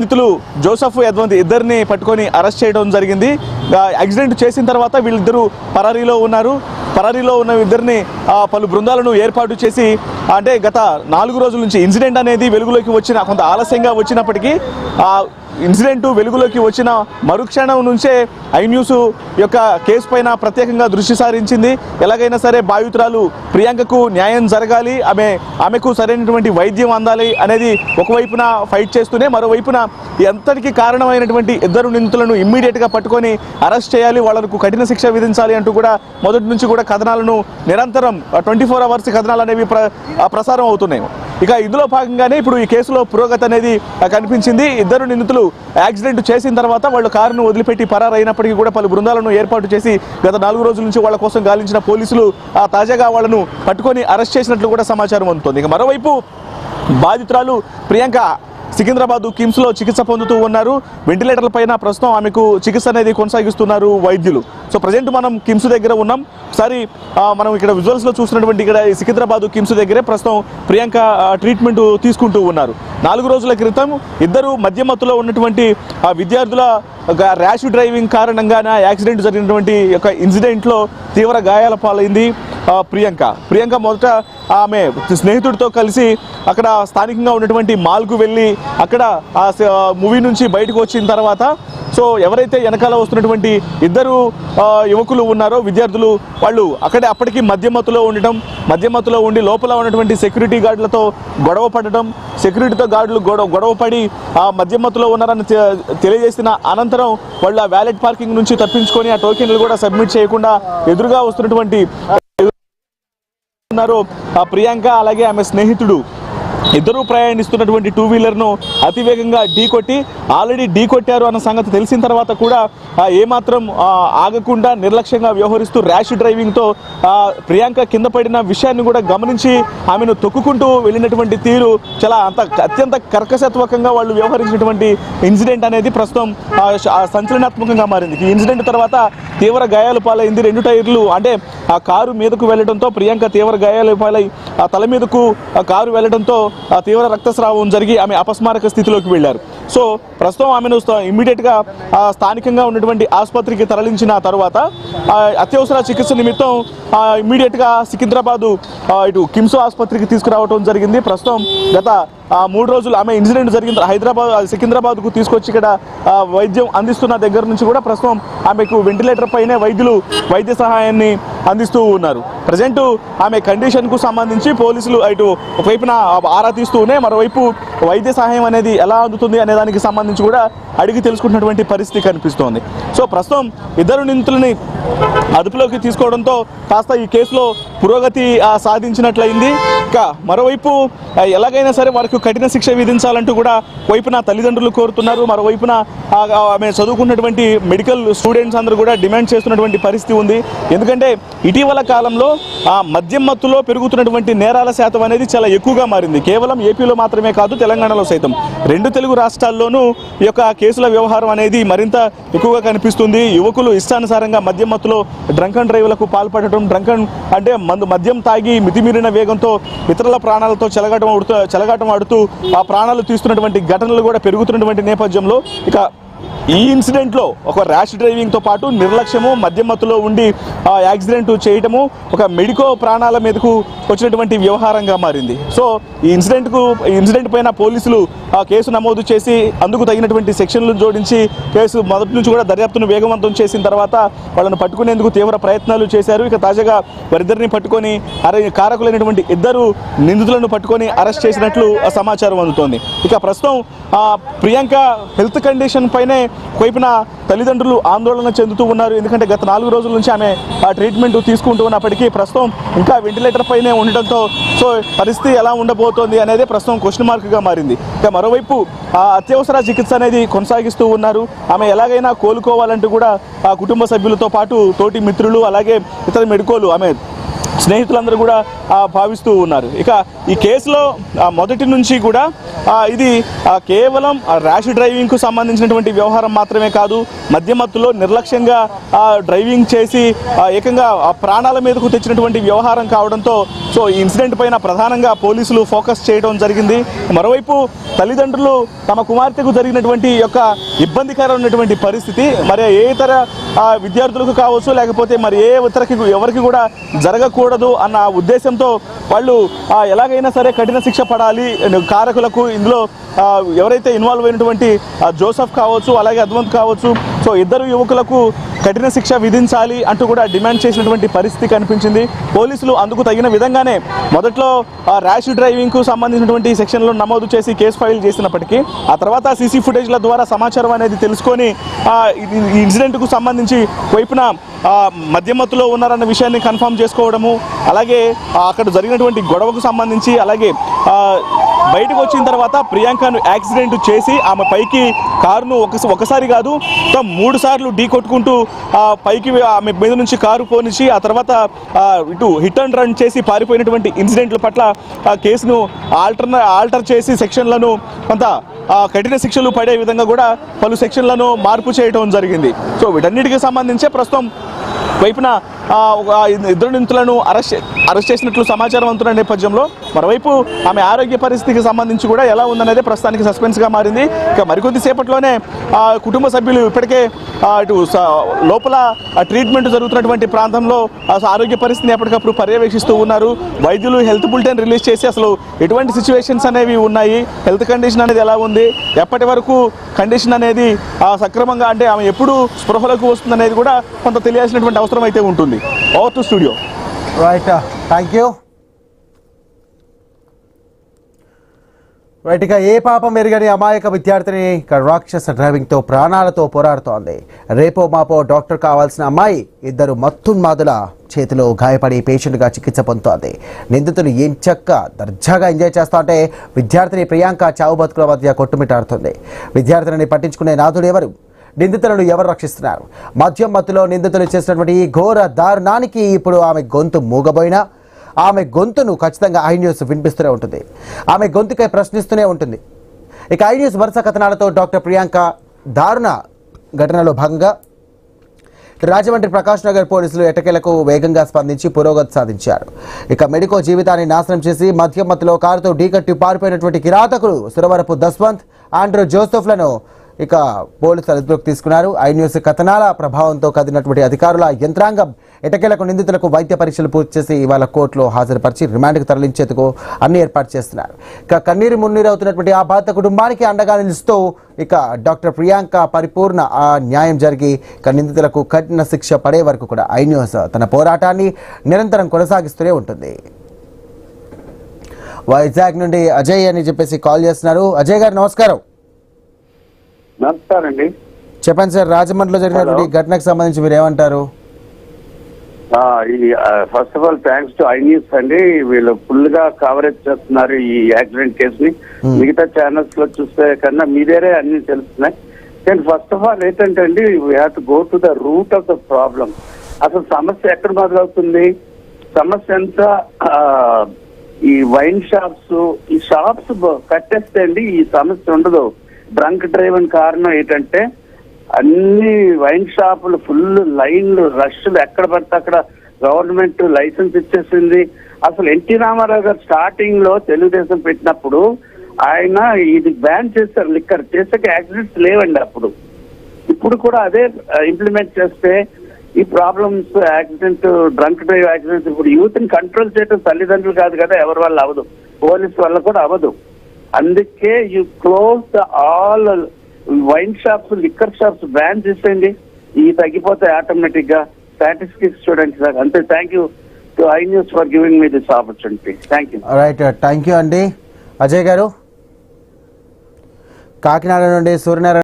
నిందితులు జోసెఫ్ యద్వంతి ఇద్దరిని పట్టుకొని అరెస్ట్ చేయడం జరిగింది. యాక్సిడెంట్ చేసిన తర్వాత వీళ్ళిద్దరూ పరారీలో ఉన్నారు. పరారీలో ఉన్న ఇద్దరిని పలు బృందాలను ఏర్పాటు చేసి అంటే గత 4 రోజుల నుంచి ఇన్సిడెంట్ అనేది వెలుగులోకి వచ్చిన కొంత ఆలస్యంగా వచ్చినప్పటికీ ఇన్సిడెంట్ వెలుగులోకి వచ్చిన మరుక్షణం నుంచే ఐ న్యూస్ యొక్క కేసు పైన ప్రత్యేకంగా దృష్టి సారించింది. ఎలాగైనా సరే బాధితురాలు ప్రియాంకకు న్యాయం జరగాలి, ఆమెకు సరైనటువంటి వైద్యం అందాలి అనేది ఒకవైపున ఫైట్ చేస్తూనే మరోవైపున ఎంతటికి కారణమైనటువంటి ఇద్దరు నిందితులను ఇమ్మీడియట్గా పట్టుకొని అరెస్ట్ చేయాలి, వాళ్లకు కఠిన శిక్ష విధించాలి అంటూ కూడా మొదటి నుంచి కూడా కథనాలను నిరంతరం 24 అవర్స్ కథనాలు అనేవి ప్రసారం అవుతున్నాయి. ఇక ఇందులో భాగంగానే ఇప్పుడు ఈ కేసులో పురోగతి అనేది కనిపించింది. ఇద్దరు నిందితులు యాక్సిడెంట్ చేసిన తర్వాత వాళ్ళు కారును వదిలిపెట్టి పరారైనప్పటికీ కూడా పలు బృందాలను ఏర్పాటు చేసి గత 4 రోజుల నుంచి వాళ్ళ కోసం గాలించిన పోలీసులు తాజాగా వాళ్ళను పట్టుకొని అరెస్ట్ చేసినట్లు కూడా సమాచారం అందుతోంది. ఇక మరోవైపు బాధితురాలు ప్రియాంక సికింద్రాబాద్ కిమ్స్లో చికిత్స పొందుతూ ఉన్నారు. వెంటిలేటర్ల పైన ప్రస్తుతం ఆమెకు చికిత్స అనేది కొనసాగిస్తున్నారు వైద్యులు. సో ప్రజెంట్ మనం కిమ్స్ దగ్గర ఉన్నాం. ఒకసారి మనం ఇక్కడ విజువల్స్లో చూసినటువంటి ఇక్కడ సికింద్రాబాద్ కిమ్స్ దగ్గరే ప్రస్తుతం ప్రియాంక ట్రీట్మెంట్ తీసుకుంటూ ఉన్నారు. 4 రోజుల క్రితం ఇద్దరు మధ్యమత్తులో ఉన్నటువంటి విద్యార్థుల ర్యాష్ డ్రైవింగ్ కారణంగానే యాక్సిడెంట్ జరిగినటువంటి యొక్క ఇన్సిడెంట్లో తీవ్ర గాయాల పాలైంది ప్రియాంక మొదట ఆమె స్నేహితుడితో కలిసి అక్కడ స్థానికంగా ఉన్నటువంటి మాల్కు వెళ్ళి అక్కడ ఆ మూవీ నుంచి బయటకు వచ్చిన తర్వాత సో ఎవరైతే వెనకాల వస్తున్నటువంటి ఇద్దరు యువకులు ఉన్నారో విద్యార్థులు వాళ్ళు అప్పటికి మధ్యమత్తులో ఉండి లోపల ఉన్నటువంటి సెక్యూరిటీ గార్డులతో గొడవ పడడం, సెక్యూరిటీతో గార్డులు గొడవ పడి ఆ మధ్యమత్తులో ఉన్నారని తెలియజేసిన అనంతరం వాళ్ళు ఆ వ్యాలెట్ పార్కింగ్ నుంచి తప్పించుకొని ఆ టోకెన్లు కూడా సబ్మిట్ చేయకుండా ఎదురుగా వస్తున్నటువంటి ప్రియాంక అలాగే ఆమె స్నేహితుడు ఇద్దరు ప్రయాణిస్తున్నటువంటి 2 వీలర్ను అతివేగంగా ఆల్రెడీ ఢీకొట్టారు అన్న సంగతి తెలిసిన తర్వాత కూడా ఏమాత్రం ఆగకుండా నిర్లక్ష్యంగా వ్యవహరిస్తూ ర్యాష్ డ్రైవింగ్తో ప్రియాంక కింద పడిన విషయాన్ని కూడా గమనించి ఆమెను తొక్కుకుంటూ వెళ్ళినటువంటి తీరు చాలా అత్యంత కర్కశత్వకంగా వాళ్ళు వ్యవహరించినటువంటి ఇన్సిడెంట్ అనేది ప్రస్తుతం సంచలనాత్మకంగా మారింది. ఈ ఇన్సిడెంట్ తర్వాత తీవ్ర గాయాలు పాలైంది. 2 టైర్లు అంటే ఆ కారు మీదకు వెళ్లడంతో ప్రియాంక తీవ్ర గాయాలు పాలై ఆ తల మీదకు ఆ కారు వెళ్లడంతో తీవ్ర రక్తస్రావం జరిగి ఆమె అపస్మారక స్థితిలోకి వెళ్లారు. సో ప్రస్తుతం ఆమెను ఇమ్మీడియట్గా స్థానికంగా ఉన్నటువంటి ఆసుపత్రికి తరలించిన తర్వాత అత్యవసర చికిత్స నిమిత్తం ఇమ్మీడియట్గా సికింద్రాబాదు ఇటు కిమ్స్ ఆసుపత్రికి తీసుకురావడం జరిగింది. ప్రస్తుతం గత 3 రోజులు ఆమె ఇన్సిడెంట్ జరిగిన సికింద్రాబాద్కు తీసుకొచ్చి ఇక్కడ వైద్యం అందిస్తున్న దగ్గర నుంచి కూడా ప్రస్తుతం ఆమెకు వెంటిలేటర్ పైనే వైద్యులు వైద్య సహాయాన్ని అందిస్తూ ఉన్నారు. ప్రజెంట్ ఆమె కండిషన్కు సంబంధించి పోలీసులు ఇటు ఒకవైపున ఆరా తీస్తూనే మరోవైపు వైద్య సహాయం అనేది ఎలా అందుతుంది అనే దానికి సంబంధించి కూడా అడిగి తెలుసుకుంటున్నటువంటి పరిస్థితి కనిపిస్తోంది. సో ప్రస్తుతం ఇద్దరు నిందితులని అదుపులోకి తీసుకోవడంతో కాస్త ఈ కేసులో పురోగతి సాధించినట్లయింది. ఇంకా మరోవైపు ఎలాగైనా సరే వారికి కఠిన శిక్ష విధించాలంటూ కూడా వైపున తల్లిదండ్రులు కోరుతున్నారు. మరోవైపున ఆమె చదువుకున్నటువంటి మెడికల్ స్టూడెంట్స్ అందరూ కూడా డిమాండ్ చేస్తున్నటువంటి పరిస్థితి ఉంది. ఎందుకంటే ఇటీవల కాలంలో మద్యం మత్తులో పెరుగుతున్నటువంటి నేరాల శాతం అనేది చాలా ఎక్కువగా మారింది. కేవలం ఏపీలో మాత్రమే కాదు, తెలంగాణలో సైతం 2 తెలుగు రాష్ట్రాల్లోనూ ఈ యొక్క కేసుల వ్యవహారం అనేది మరింత ఎక్కువగా కనిపిస్తుంది. యువకులు ఇష్టానుసారంగా మద్యం మత్తులో డ్రంక్ అండ్ డ్రైవ్లకు పాల్పడటం, అంటే మద్యం తాగి మితిమీరిన వేగంతో ఇతరుల ప్రాణాలతో చెలగాటం ఆడుతూ ఆ ప్రాణాలు తీస్తున్నటువంటి ఘటనలు కూడా పెరుగుతున్నటువంటి నేపథ్యంలో ఇక ఈ ఇన్సిడెంట్లో ఒక ర్యాష్ డ్రైవింగ్తో పాటు నిర్లక్ష్యము, మద్యం మత్తులో ఉండి యాక్సిడెంట్ చేయటము ఒక మెడికో ప్రాణాల మీదకు వచ్చినటువంటి వ్యవహారంగా మారింది. సో ఈ ఇన్సిడెంట్ పైన పోలీసులు కేసు నమోదు చేసి అందుకు తగినటువంటి సెక్షన్లు జోడించి కేసు మొదటి నుంచి కూడా దర్యాప్తును వేగవంతం చేసిన తర్వాత వాళ్ళను పట్టుకునేందుకు తీవ్ర ప్రయత్నాలు చేశారు. ఇక తాజాగా వారిద్దరిని పట్టుకొని కారకులైనటువంటి 2 నిందితులను పట్టుకొని అరెస్ట్ చేసినట్లు సమాచారం అందుతోంది. ఇక ప్రస్తుతం ప్రియాంక హెల్త్ కండిషన్ పైనే వైపున తల్లిదండ్రులు ఆందోళన చెందుతూ ఉన్నారు. ఎందుకంటే గత 4 రోజుల నుంచి ఆమె ట్రీట్మెంట్ తీసుకుంటూ ఉన్నప్పటికీ ప్రస్తుతం ఇంకా వెంటిలేటర్ పైనే ఉండటంతో సో పరిస్థితి ఎలా ఉండబోతోంది అనేది ప్రస్తుతం క్వశ్చన్ మార్క్గా మారింది. ఇక మరోవైపు అత్యవసర చికిత్స అనేది కొనసాగిస్తూ ఉన్నారు. ఆమె ఎలాగైనా కోలుకోవాలంటూ కూడా కుటుంబ సభ్యులతో పాటు తోటి మిత్రులు అలాగే ఇతర మెడికోలు ఆమె స్నేహితులందరూ కూడా భావిస్తూ ఉన్నారు. ఇక ఈ కేసులో మొదటి నుంచి కూడా ఇది కేవలం ర్యాష్ డ్రైవింగ్కు సంబంధించినటువంటి వ్యవహారం మాత్రమే కాదు, మద్యమత్తులో నిర్లక్ష్యంగా డ్రైవింగ్ చేసి ఏకంగా ప్రాణాల మీదకు తెచ్చినటువంటి వ్యవహారం కావడంతో సో ఈ ఇన్సిడెంట్ పైన ప్రధానంగా పోలీసులు ఫోకస్ చేయడం జరిగింది. మరోవైపు తల్లిదండ్రులు తమ కుమార్తెకు జరిగినటువంటి యొక్క ఇబ్బందికరమైనటువంటి పరిస్థితి మరి ఏ ఇతర విద్యార్థులకు కావచ్చు, లేకపోతే మరి ఎవరికి కూడా జరగకూడదు అన్న ఉద్దేశంతో వాళ్ళు ఎలాగైనా సరే కఠిన శిక్ష పడాలి కారకులకు. ఇందులో ఎవరైతే ఇన్వాల్వ్ అయినటువంటి జోసెఫ్ కావచ్చు, అలాగే అద్వంత్ కావచ్చు, సో ఇద్దరు యువకులకు కఠిన శిక్ష విధించాలి అంటూ కూడా డిమాండ్ చేసినటువంటి పరిస్థితి కనిపించింది. పోలీసులు అందుకు తగిన విధంగానే మొదట్లో ర్యాష్ డ్రైవింగ్కు సంబంధించినటువంటి సెక్షన్లు నమోదు చేసి కేసు ఫైల్ చేసినప్పటికీ ఆ తర్వాత సీసీ ఫుటేజ్ల ద్వారా సమాచారం అనేది తెలుసుకొని ఈ ఇన్సిడెంట్కు సంబంధించి వైపున మద్యమత్తులో ఉన్నారన్న విషయాన్ని కన్ఫర్మ్ చేసుకోవడము, అలాగే అక్కడ జరిగినటువంటి గొడవకు సంబంధించి, అలాగే బయటకు వచ్చిన తర్వాత ప్రియాంకను యాక్సిడెంట్ చేసి ఆమె పైకి కారును ఒకసారి కాదు 3 సార్లు ఢీ కొట్టుకుంటూ పైకి ఆమె మీద నుంచి కారు పోనిచ్చి ఆ తర్వాత ఇటు హిట్ అండ్ రన్ చేసి పారిపోయినటువంటి ఇన్సిడెంట్ల పట్ల కేసును ఆల్టర్ చేసి సెక్షన్లను కొంత కఠిన శిక్షలు పడే విధంగా కూడా పలు సెక్షన్లను మార్పు చేయడం జరిగింది. సో వీటన్నిటికి సంబంధించే ప్రస్తుతం వైపున ఇద్దరు నిందితులను అరెస్ట్ చేసినట్లు సమాచారం అందుతున్న నేపథ్యంలో మరోవైపు ఆమె ఆరోగ్య పరిస్థితికి సంబంధించి కూడా ఎలా ఉందనేది ప్రస్తుతానికి సస్పెన్స్గా మారింది. ఇక మరికొద్ది సేపట్లోనే కుటుంబ సభ్యులు ఇప్పటికే ఇటు లోపల ట్రీట్మెంట్ జరుగుతున్నటువంటి ప్రాంతంలో ఆరోగ్య పరిస్థితిని ఎప్పటికప్పుడు పర్యవేక్షిస్తూ ఉన్నారు. వైద్యులు హెల్త్ బులెటిన్ రిలీజ్ చేసి అసలు ఎటువంటి సిచ్యువేషన్స్ అనేవి ఉన్నాయి, హెల్త్ కండిషన్ అనేది ఎలా ఉంది, ఎప్పటి వరకు కండిషన్ అనేది సక్రమంగా అంటే ఆమె ఎప్పుడు స్పృహలకు వస్తుందనేది కూడా కొంత తెలియాల్సినటువంటి అవసరం అయితే ఉంటుంది. Over to studio. Right, thank you. Right, ఇక ఏ పాపం ఎరగని అమాయక విద్యార్థిని రాక్షస డ్రైవింగ్తో ప్రాణాలతో పోరాడుతోంది. రేపో మాపో డాక్టర్ కావాల్సిన అమ్మాయి ఇద్దరు మత్తున్మాదుల చేతిలో గాయపడి పేషెంట్గా చికిత్స పొందుతోంది. నిందితులు ఏం చక్క దర్జాగా ఎంజాయ్ చేస్తా అంటే విద్యార్థిని ప్రియాంక చావు బతుకుల మధ్య కొట్టుమిట్టాడుతుంది. విద్యార్థిని పట్టించుకునే నాథుడు ఎవరు? నిందితులను ఎవరు రక్షిస్తున్నారు? మద్యం మత్తులో నిందితులు చేసినటువంటి ఈ ఘోర దారుణానికి ఇప్పుడు ఆమె గొంతు మూగబోయినా ఆమె గొంతును ఖచ్చితంగా ఐ న్యూస్ వినిపిస్తూనే ఉంటుంది, ఆమె గొంతుకై ప్రశ్నిస్తూనే ఉంటుంది. ఇక ఐ న్యూస్ వరుస కథనాలతో డాక్టర్ ప్రియాంక దారుణ ఘటనలో భాగంగా రాజమండ్రి ప్రకాష్ నగర్ పోలీసులు ఎట్టకేలకు వేగంగా స్పందించి పురోగతి సాధించారు. ఇక మెడికో జీవితాన్ని నాశనం చేసి మద్యం మత్తులో కారుతో ఢీకట్టి పారిపోయినటువంటి కిరాతకులు సురవరపు దస్వంత్, ఆండ్రూ జోసెఫ్లను ఇక పోలీసులు అదుపులోకి తీసుకున్నారు. ఐ న్యూస్ కథనాల ప్రభావంతో కదిలినటువంటి అధికారుల యంత్రాంగం ఎటకేలకు నిందితులకు వైద్య పరీక్షలు పూర్తి చేసి ఇవాళ కోర్టులో హాజరుపరిచి రిమాండ్కు తరలించేందుకు అన్ని ఏర్పాటు చేస్తున్నారు. ఇక కన్నీరు మున్నీరు అవుతున్నటువంటి ఆ బాధిత కుటుంబానికి అండగా నిలుస్తూ ఇక డాక్టర్ ప్రియాంక పరిపూర్ణ న్యాయం జరిగి ఇక నిందితులకు కఠిన శిక్ష పడే వరకు కూడా ఐ న్యూస్ తన పోరాటాన్ని నిరంతరం కొనసాగిస్తూనే ఉంటుంది. వైజాగ్ నుండి అజయ్ అని చెప్పేసి కాల్ చేస్తున్నారు. అజయ్ గారు నమస్కారం. నమస్కారం అండి, చెప్పండి సార్. రాజమండ్రిలో జరిగినటువంటి ఘటనకు సంబంధించి మీరు ఏమంటారు? First of all thanks to I news అండి. వీళ్ళు ఫుల్ గా కవరేజ్ చేస్తున్నారు ఈ యాక్సిడెంట్ కేసుని. మిగతా ఛానల్స్ లో చూస్తే కన్నా మీరేరే అన్ని తెలుస్తున్నాయి. కానీ ఫస్ట్ ఆఫ్ ఆల్ ఏంటంటే అండి, we have to go to the root of the problem. అసలు సమస్య ఎక్కడ మొదలవుతుంది? సమస్య అంతా ఈ వైన్ షాప్స్, ఈ షాప్స్ కట్టేస్తే అండి ఈ సమస్య ఉండదు. డ్రంక్ డ్రైవ్ అని కారణం ఏంటంటే అన్ని వైన్ షాపులు ఫుల్ లైన్లు, రష్లు ఎక్కడ పడితే అక్కడ గవర్నమెంట్ లైసెన్స్ ఇచ్చేసింది. అసలు ఎన్టీ రామారావు గారు స్టార్టింగ్ లో తెలుగుదేశం పెట్టినప్పుడు ఆయన ఇది బ్యాన్ చేస్తారు, లిక్కర్ చేసాక యాక్సిడెంట్స్ లేవండి అప్పుడు. ఇప్పుడు కూడా అదే ఇంప్లిమెంట్ చేస్తే ఈ problems, accident, drunk drive accidents, ఇప్పుడు యూత్ ని కంట్రోల్ చేయడం తల్లిదండ్రులు కాదు కదా, ఎవరి వల్ల అవ్వదు, పోలీస్ వల్ల కూడా అవ్వదు. అందుకే you close all wine shops, liquor shops ban చేసేయండి, ఇవి తగ్గిపోతాయి ఆటోమేటిక్ గా. స్టాటిస్టిక్స్ చూడండి సార్. అంతే. Thank you to I news for giving me this opportunity. Thank you. Right, thank you అండి అజయ్ గారు. కాకినాడ నుండి సూర్యనారాయణ